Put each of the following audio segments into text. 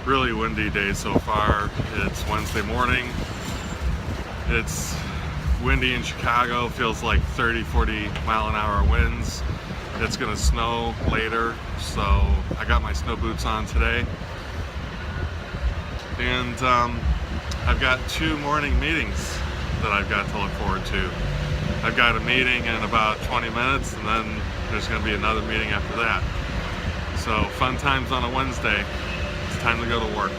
really windy day so far. It's Wednesday morning. It's windy in Chicago, feels like 30-40 mile an hour winds. It's gonna snow later, so I got my snow boots on today. And I've got 2 morning meetings that I've got to look forward to. I've got a meeting in about 20 minutes, and then there's gonna be another meeting after that. So fun times on a Wednesday. It's time to go to work.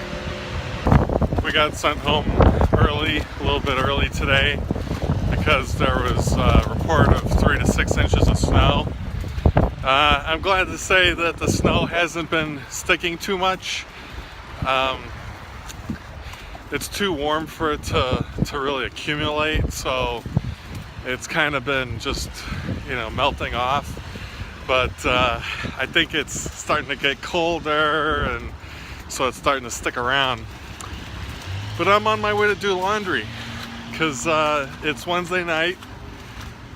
We got sent home early, a little bit early today, because there was a report of 3 to 6 inches of snow. I'm glad to say that the snow hasn't been sticking too much. It's too warm for it to really accumulate, so it's kind of been just, melting off. But I think it's starting to get colder, and so it's starting to stick around. But I'm on my way to do laundry because it's Wednesday night.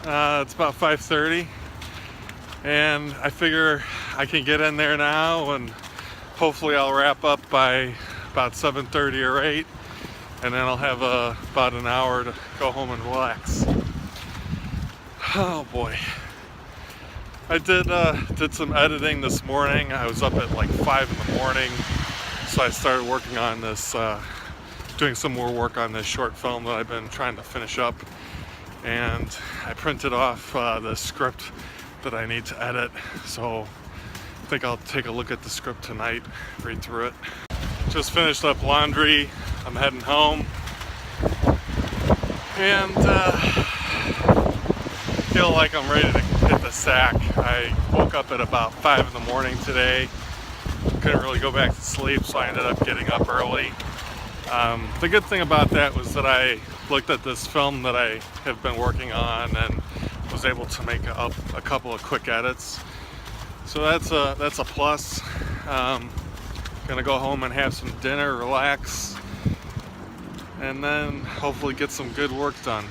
It's about 5:30, and I figure I can get in there now, and hopefully I'll wrap up by about 7:30 or 8, and then I'll have about an hour to go home and relax. Oh boy. I did some editing this morning. I was up at like 5 in the morning, so I started working on this, doing some more work on this short film that I've been trying to finish up. And I printed off the script that I need to edit, so I think I'll take a look at the script tonight, read through it. Just finished up laundry. I'm heading home, and feel like I'm ready to hit the sack. I woke up at about 5 in the morning today. Couldn't really go back to sleep, so I ended up getting up early. The good thing about that was that I looked at this film that I have been working on and was able to make a couple of quick edits. So that's a plus. Gonna go home and have some dinner, relax, and then hopefully get some good work done.